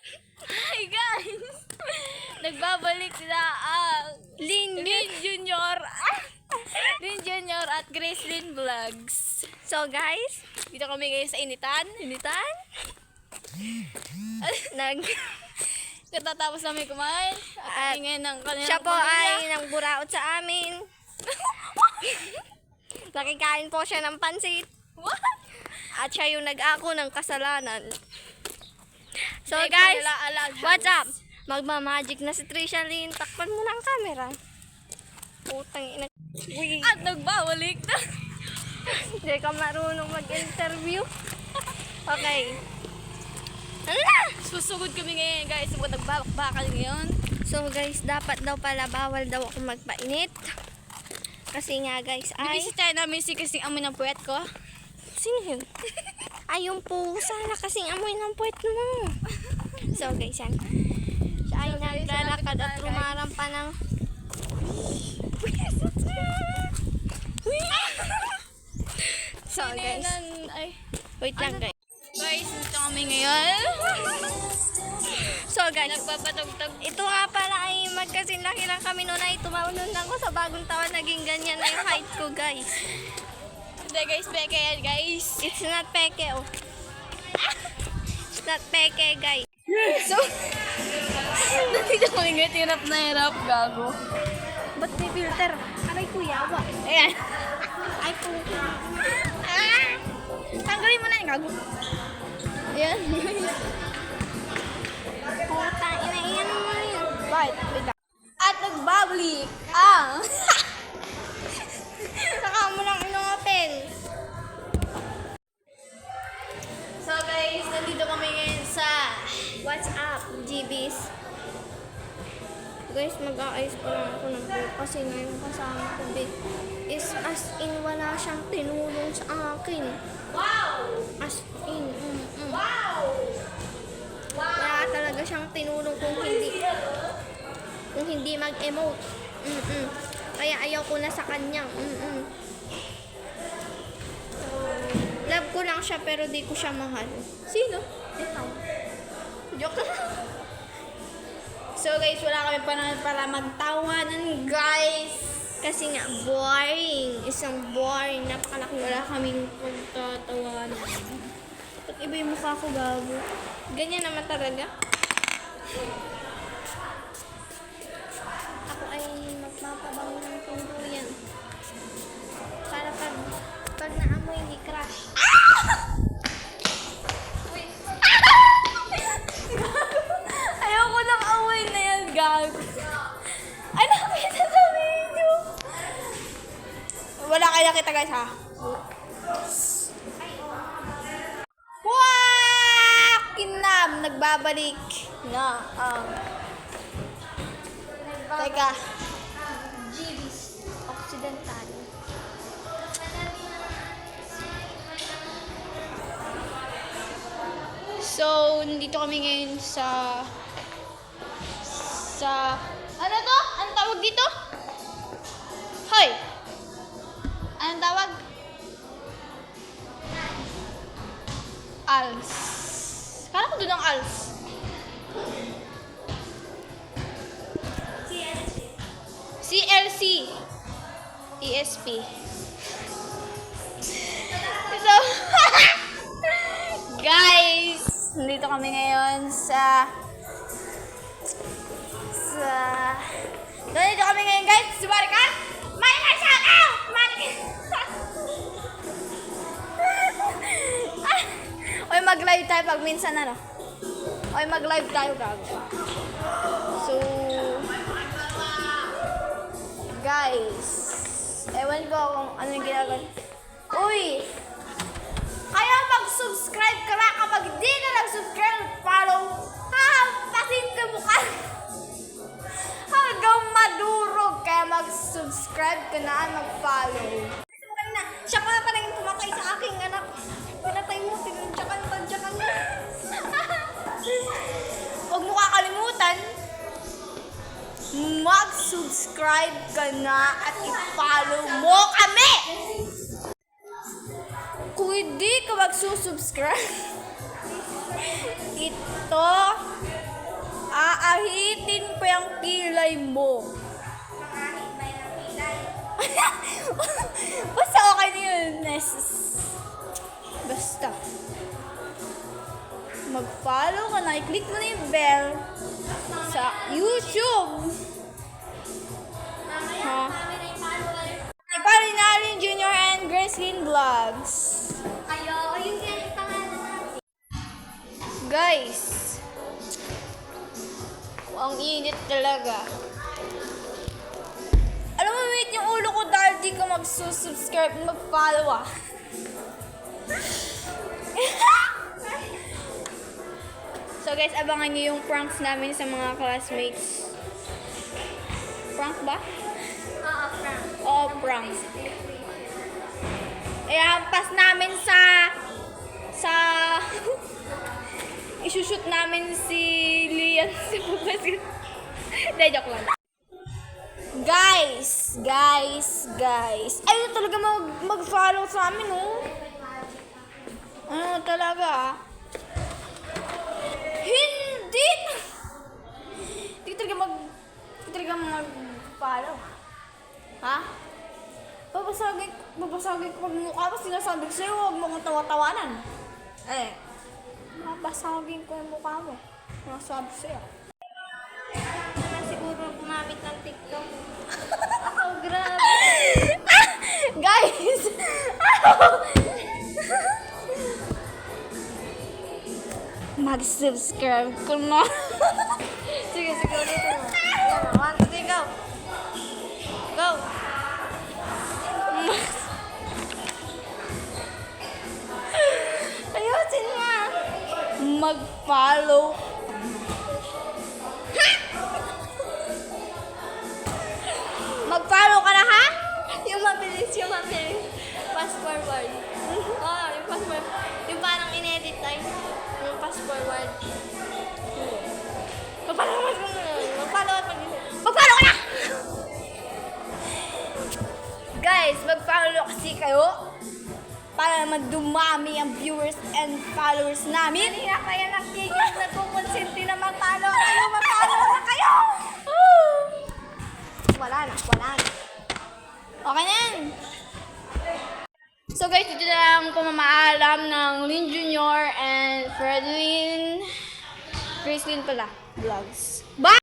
Hi guys! Nagbabalik sila ang Lin Junior at Grace Lin Vlogs. So guys, Dito kami ngayon sa initan. Katatapos namin kumain. At At ngayon ng kanilang siya po pamilya. ay nangburaot sa amin. Nakikain po siya ng pansit. What? At siya yung nag-ako ng kasalanan. So Like guys, Manila Allowed what's up? House. Magmamagic na si Trisha Lynn. Takpan mo na ang camera. Putang ina. Uy, At nagbabalik na. hindi ka marunong mag-interview. Okay. Ano na? Susugod kami ngayon guys. Huwag nagbabakal ngayon. So guys, dapat daw pala bawal daw ako magpainit. Kasi nga guys ay... Bibisi tayo namin si kasing amoy ng puwet ko. Sino yun? Ay, yung pusa na kasing amoy ng puwet mo. So guys, yan. Siya ay naglalakad at rumarampa ng... So guys, Ay. wait lang guys. Guys, dito kami ngayon. So guys, Nagpapatugtog. ito nga pala ay magkasinlaki lang kami noon ay tumaunod lang ko sa bagong taon. Naging ganyan na yung height ko guys. Hindi guys, beke yan guys. It's not peke oh. It's not peke guys. So, nandito kami ngayon. Hirap na hirap, gago. Ba't may filter? Aray ko yawa. Ayan. Ay po. Tanggalin mo na yung gago. Ayan. Putang ina yan mo yun. Right, wait lang. At nagbabalik ang... Saka mo lang inopen. So guys, nandito kami ngayon sa... What's up, GBs? Guys, mag-aayos pa lang ako ng buhok kasi ngayon kasama ko is as in wala siyang tinulong sa akin. Wow! As in, Wow! wala talaga siyang tinulong kung hindi mag-emote. Kaya ayaw ko na sa kanya. Love ko lang siya pero di ko siya mahal. Sino? Ikaw. Joke lang. So guys, wala kami panahon para magtawanan guys. Kasi nga, boring. Isang boring. Napakalaki. Wala kaming pagtatawanan. Ba't iba yung mukha ko, bago? Ganyan naman talaga. Ako ay magpapabango ng tuluyan. Para pag naamoy, hindi crush. Ayoko ng away na yan, gago. Ano ba yung sasabihin nyo? Wala kaya kita guys ha. Wow! Kinam! Nagbabalik na ang... Teka. GBs. Occidental. So, nandito kami ngayon sa... Ano to? Anong tawag dito? Hoy! Anong tawag? ALS. Kala ko doon ang ALS. CLC. ESP. So, guys, nandito kami ngayon nandito kami ngayon guys, si Marika. Marika, shout out! Marika! Oy, mag-live tayo pag minsan ano. Oy, mag-live tayo gago. So, guys, ewan ko kung ano yung ginagawa. Uy! Kaya mag-subscribe ka na kapag di ka nag-subscribe, follow, hahampasin ka mukha. Hanggang madurog, kaya mag-subscribe ka na, mag-follow. Siya pa pala yung pumatay sa aking anak. Pinatay mo, tinadyakan na. Huwag mo kakalimutan, mag-subscribe ka na at i-follow mo kami! Kung hindi ka magsusubscribe, ito Ahitin pa yung kilay mo. Basta okay na yun. Basta. Mag-follow ka na. I-click mo na yung bell sa YouTube. Ha? I-follow na rin Junior and Gracelyn Vlogs. Guys, ang init talaga. Alam mo, wait yung ulo ko dahil di ka mag-subscribe, mag-follow ah. So guys, abangan nyo yung pranks namin sa mga classmates. Prank ba? Prank. Oo, prank. Ihampas namin sa isushoot namin si Lian sa pagbasit. Hindi, joke lang. Guys. Ayaw talaga mag-follow sa amin, oh. Ano talaga, ah. Hindi talaga mag-follow. Ha? Babasagin ko pag mukha mo, sinasabi ko sa'yo, huwag mo kong tawa-tawanan. Babasagin ko yung mukha mo. Sinasabi ko sa'yo. Na siguro gumamit ng TikTok. Ako, grabe. Guys! Mag-subscribe ko na. Sige, dito mo. Yan, 1, 2, 3, go. Go. Ayusin nga. Mag-follow. Mag-follow ka na, ha? Yung mabilis. Fast forward. Yung fast forward. Yung parang in-edit tayo. Yung fast forward. Magpalo at Mag-follow ka na! Guys, mag-follow kasi kayo para madumami ang viewers and followers namin. Kanina kaya nakikita na kukonsinti na mag-follow kayo. Mag-follow na kayo! Wala na. Okay na yan. So guys, ito na lang pamamaalam ng Lin Junior and Fredlyn. Gracelyn pala. Vlogs. Bye!